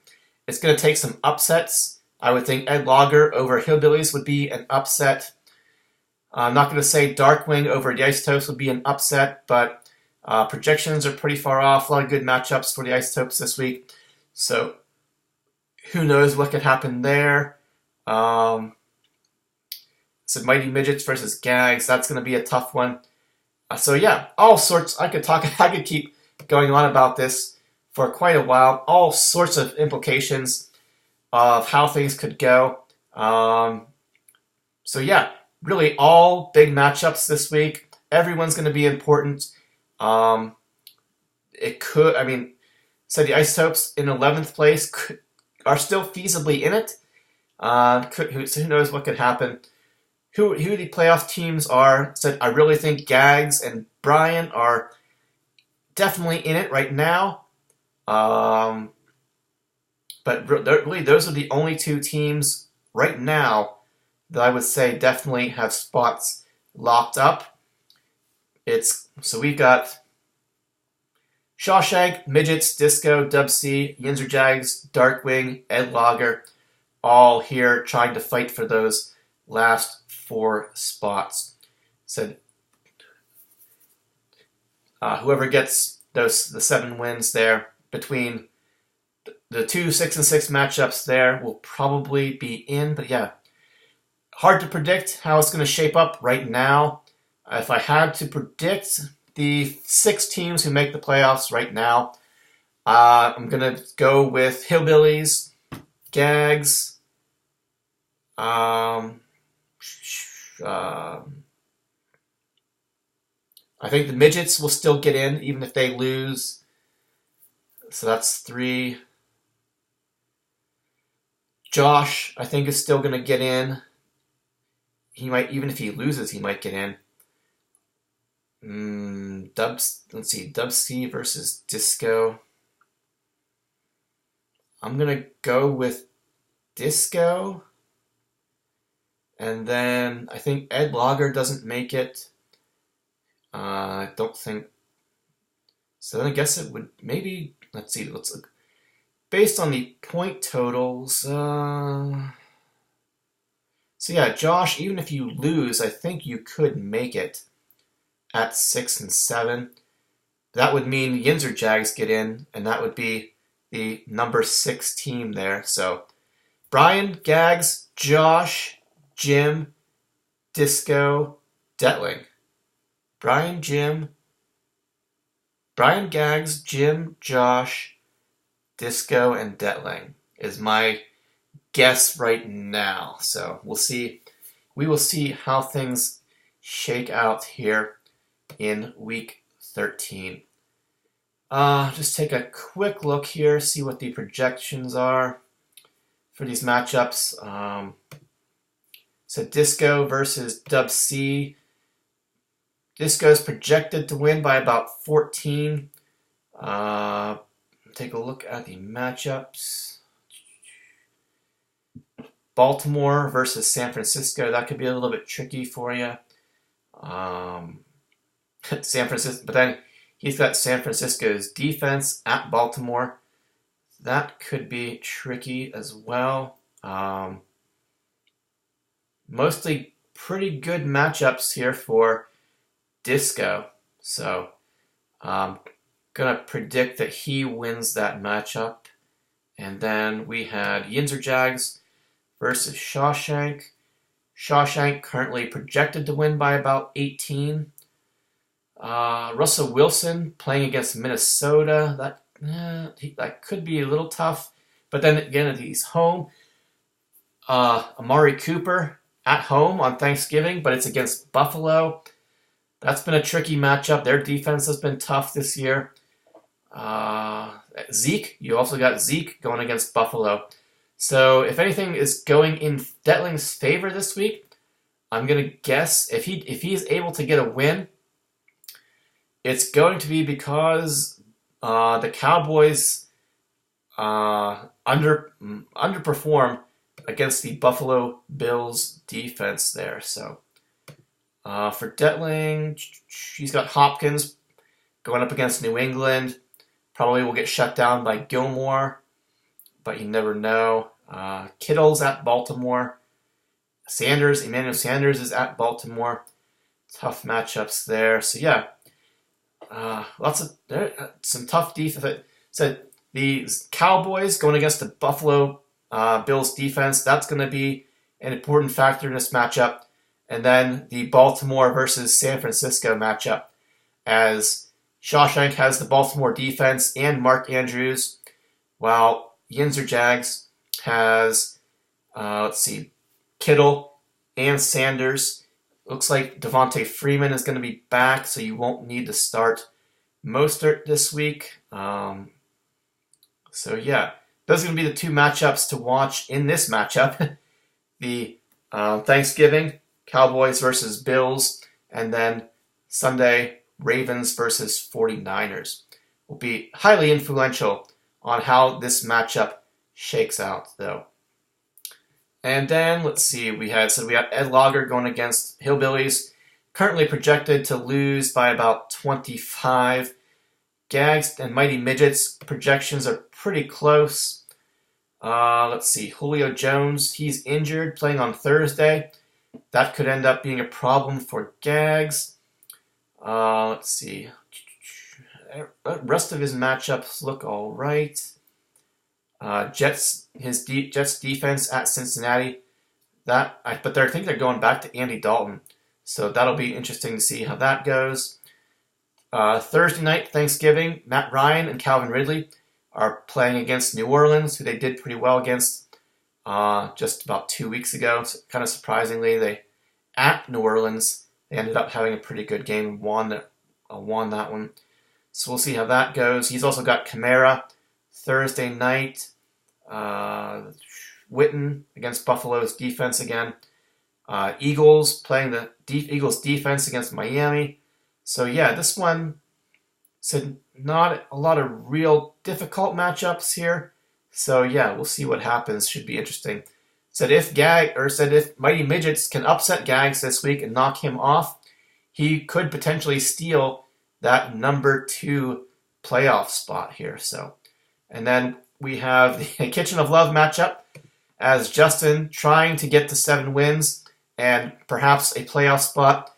Speaker 1: It's going to take some upsets. I would think Ed Logger over Hillbillies would be an upset. I'm not going to say Darkwing over the Isotopes would be an upset, but projections are pretty far off. A lot of good matchups for the Isotopes this week. So who knows what could happen there. So Mighty Midgets versus Gags. That's going to be a tough one. So yeah, all sorts. I could keep going on about this for quite a while. All sorts of implications of how things could go. So yeah, really all big matchups this week. Everyone's going to be important. It could. I mean, so the Isotopes in 11th place are still feasibly in it. Who knows what could happen? Who the playoff teams are? Said I really think Gags and Brian are definitely in it right now. But really, those are the only two teams right now that I would say definitely have spots locked up. So we've got Shawshank, Midgets, Disco, Dub C, Yinzer Jags, Darkwing, Ed Lager, all here trying to fight for those last 4 spots. Said whoever gets the 7 wins there between the 2 6 and 6 matchups there will probably be in. But yeah, hard to predict how it's going to shape up right now. If I had to predict the 6 teams who make the playoffs right now, I'm going to go with Hillbillies, Gags, I think the Midgets will still get in even if they lose. So that's 3. Josh, I think, is still going to get in. He might, even if he loses, he might get in. Let's see, Dub C versus Disco. I'm going to go with Disco. And then I think Ed Lager doesn't make it. I don't think. So then I guess it would maybe, let's look. Based on the point totals, so yeah, Josh, even if you lose, I think you could make it at 6 and 7. That would mean Yinzer Jags get in, and that would be the number 6 team there. So Brian, Gags, Josh, Jim, Disco, Detling. Brian, Gags, Jim, Josh, Disco, and Detling is my guess right now. So we'll see. We will see how things shake out here in week 13. Just take a quick look here, see what the projections are for these matchups. So Disco versus Dub C. Disco is projected to win by about 14. Take a look at the matchups. Baltimore versus San Francisco. That could be a little bit tricky for you. San Francisco, but then he's got San Francisco's defense at Baltimore. That could be tricky as well. Mostly pretty good matchups here for Disco. So I'm going to predict that he wins that matchup. And then we had Yinzer Jags versus Shawshank. Shawshank currently projected to win by about 18. Russell Wilson playing against Minnesota. That could be a little tough. But then again, he's home. Amari Cooper at home on Thanksgiving, but it's against Buffalo. That's been a tricky matchup. Their defense has been tough this year. Zeke, you also got Zeke going against Buffalo. So if anything is going in Detling's favor this week, I'm going to guess if he's able to get a win, it's going to be because the Cowboys underperform against the Buffalo Bills defense there. So for Detling, he's got Hopkins going up against New England. Probably will get shut down by Gilmore, but you never know. Kittle's at Baltimore. Emmanuel Sanders is at Baltimore. Tough matchups there. So yeah, some tough defense. So the Cowboys going against the Buffalo Bills defense. That's going to be an important factor in this matchup. And then the Baltimore versus San Francisco matchup, as Shawshank has the Baltimore defense and Mark Andrews, while Yinzer Jags has, Kittle and Sanders. Looks like Devontae Freeman is going to be back, so you won't need to start Mostert this week. So yeah, those are going to be the two matchups to watch in this matchup. The Thanksgiving, Cowboys versus Bills, and then Sunday, Ravens versus 49ers. Will be highly influential on how this matchup shakes out, though. And then, let's see, we had Ed Lager going against Hillbillies, currently projected to lose by about 25. Gags and Mighty Midgets projections are pretty close. Let's see, Julio Jones, he's injured, playing on Thursday. That could end up being a problem for Gags. Let's see. The rest of his matchups look all right. Jets defense at Cincinnati. But I think they're going back to Andy Dalton, so that'll be interesting to see how that goes. Thursday night, Thanksgiving, Matt Ryan and Calvin Ridley are playing against New Orleans, who they did pretty well against just about 2 weeks ago. So kind of surprisingly, at New Orleans, they ended up having a pretty good game and won that one. So we'll see how that goes. He's also got Kamara Thursday night. Witten against Buffalo's defense again. Eagles playing the Eagles defense against Miami. So yeah, this one said not a lot of real difficult matchups here. So yeah, we'll see what happens. Should be interesting. Said if Mighty Midgets can upset Gags this week and knock him off, he could potentially steal that number 2 playoff spot here. So, and then we have the Kitchen of Love matchup, as Justin trying to get to 7 wins and perhaps a playoff spot,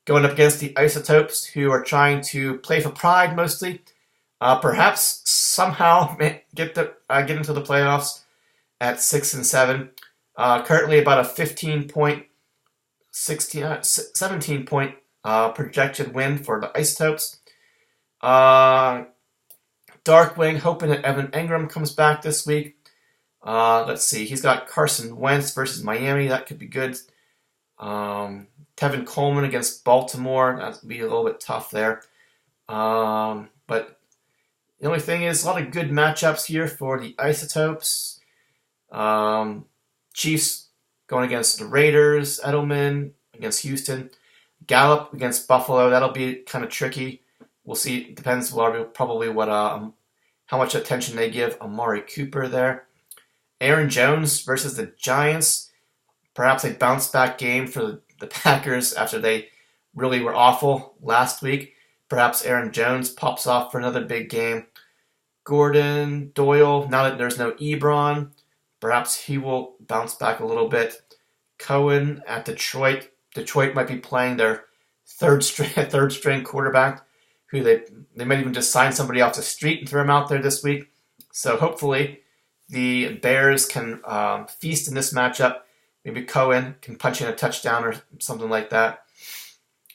Speaker 1: going up against the Isotopes, who are trying to play for pride mostly. Perhaps somehow get into the playoffs at 6-7. Currently about a 17 point projected win for the Isotopes. Darkwing hoping that Evan Engram comes back this week. Let's see, he's got Carson Wentz versus Miami. That could be good. Tevin Coleman against Baltimore. That would be a little bit tough there. But the only thing is a lot of good matchups here for the Isotopes. Chiefs going against the Raiders. Edelman against Houston. Gallup against Buffalo. That'll be kind of tricky. We'll see. It depends probably what how much attention they give Amari Cooper there. Aaron Jones versus the Giants. Perhaps a bounce back game for the Packers after they really were awful last week. Perhaps Aaron Jones pops off for another big game. Gordon, Doyle, now that there's no Ebron, perhaps he will bounce back a little bit. Cohen at Detroit. Detroit might be playing their third string quarterback, who they might even just sign somebody off the street and throw him out there this week. So hopefully the Bears can feast in this matchup. Maybe Cohen can punch in a touchdown or something like that.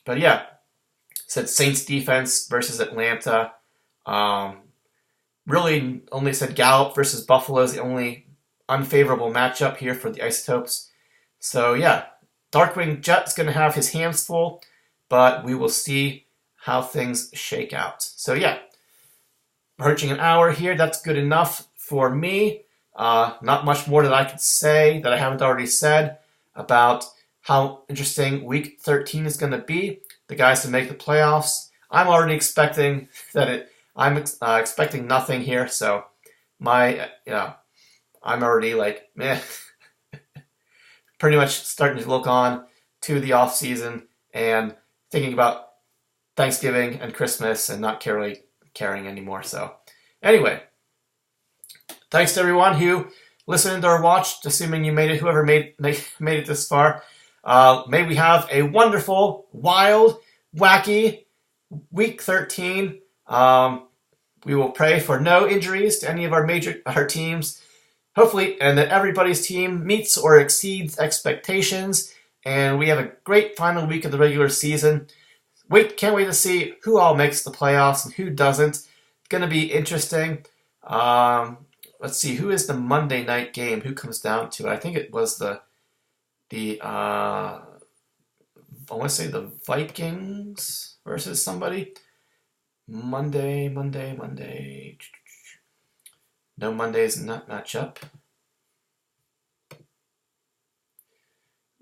Speaker 1: But yeah, said Saints defense versus Atlanta. Really only said Gallup versus Buffalo is the only unfavorable matchup here for the Isotopes. So yeah, Darkwing Jet's going to have his hands full, but we will see how things shake out. So yeah, approaching an hour here. That's good enough for me. Not much more that I could say that I haven't already said about how interesting Week 13 is going to be. The guys to make the playoffs. I'm already expecting I'm expecting nothing here. So I'm already like meh. Pretty much starting to look on to the off season and thinking about Thanksgiving and Christmas and not really caring anymore. So anyway. Thanks to everyone who listened or watched, assuming you made it, whoever made it this far. May we have a wonderful, wild, wacky Week 13. We will pray for no injuries to any of our teams. hopefully, and that everybody's team meets or exceeds expectations, and we have a great final week of the regular season. Can't wait to see who all makes the playoffs and who doesn't. It's going to be interesting. Let's see, who is the Monday night game? Who comes down to it? I think it was I want to say the Vikings versus somebody. Monday. No Mondays not match up.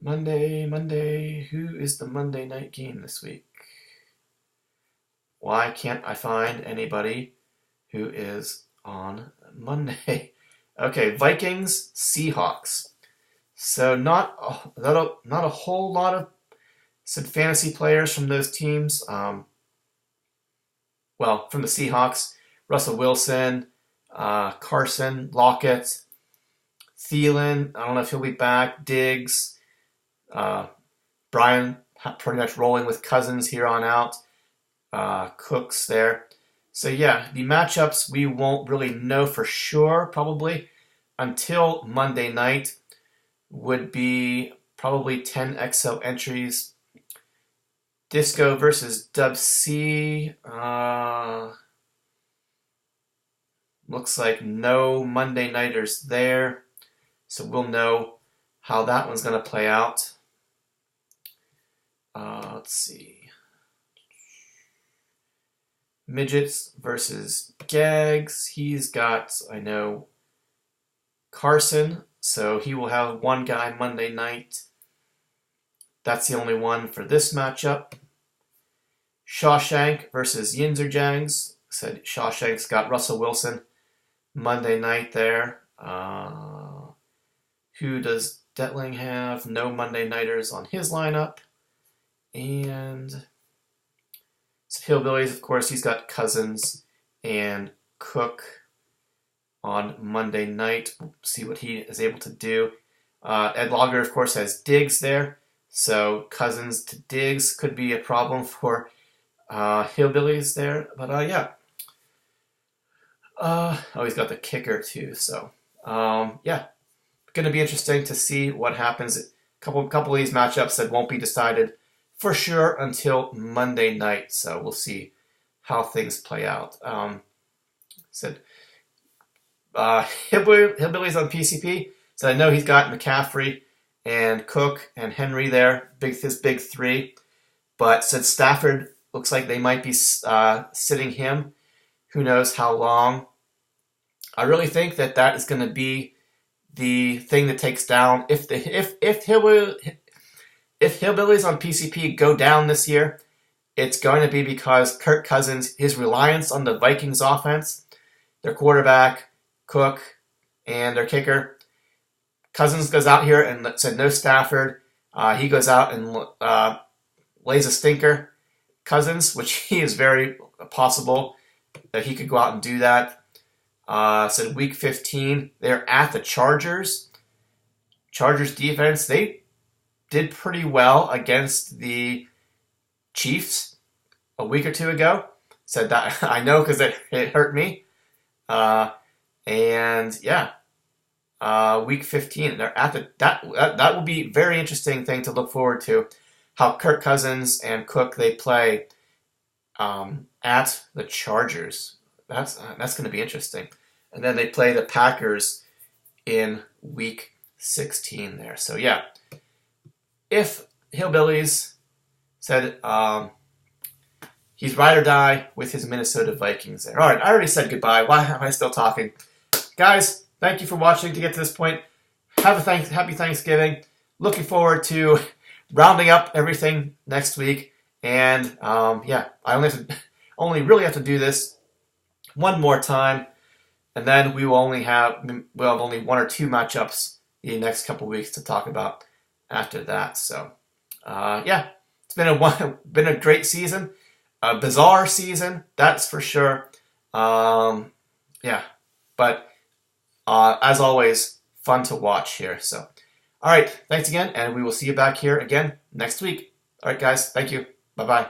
Speaker 1: Monday. Who is the Monday night game this week? Why can't I find anybody who is on Monday? Okay, Vikings, Seahawks. So not a whole lot of fantasy players from those teams. From the Seahawks, Russell Wilson, Carson, Lockett, Thielen. I don't know if he'll be back. Diggs, Brian, pretty much rolling with Cousins here on out. Cooks there. So yeah, the matchups we won't really know for sure probably until Monday night. Would be probably 10 XO entries. Disco versus Dub C. Looks like no Monday nighters there. So we'll know how that one's going to play out. Let's see. Midgets versus Gags. He's got, I know, Carson. So he will have one guy Monday night. That's the only one for this matchup. Shawshank versus Yinzer Jangs. Said Shawshank's got Russell Wilson Monday night there. Who does Detling have? No Monday nighters on his lineup. And Hillbillies, of course, he's got Cousins and Cook on Monday night. We'll see what he is able to do. Ed Logger, of course, has Diggs there. So Cousins to Diggs could be a problem for Hillbillies there. But yeah. He's got the kicker too. So yeah. Going to be interesting to see what happens. A couple of these matchups that won't be decided for sure until Monday night. So we'll see how things play out. Hillbillies on PCP. So I know he's got McCaffrey and Cook and Henry there, his big three. But since Stafford looks like they might be sitting him, who knows how long. I really think that is going to be the thing that takes down if Hillbillies on PCP go down this year. It's going to be because Kirk Cousins, his reliance on the Vikings offense, their quarterback, Cook, and their kicker. Cousins goes out here and said no Stafford. He goes out and lays a stinker. Cousins, which he is very possible that he could go out and do that. Said week 15, they're at the Chargers. Chargers defense, they did pretty well against the Chiefs a week or two ago. Said that I know because it hurt me. And yeah, week 15, they're at that will be a very interesting thing to look forward to. How Kirk Cousins and Cook they play at the Chargers. That's going to be interesting. And then they play the Packers in week 16 there. So yeah, if Hillbillies said he's ride or die with his Minnesota Vikings there. All right, I already said goodbye. Why am I still talking? Guys, thank you for watching to get to this point. Have a happy Thanksgiving. Looking forward to rounding up everything next week. And yeah, I only really have to do this one more time, and then we'll have only one or two matchups the next couple weeks to talk about after that. So yeah, it's been a great season, a bizarre season, that's for sure. Yeah, but as always, fun to watch here. So, all right, thanks again, and we will see you back here again next week. All right, guys, thank you. Bye-bye.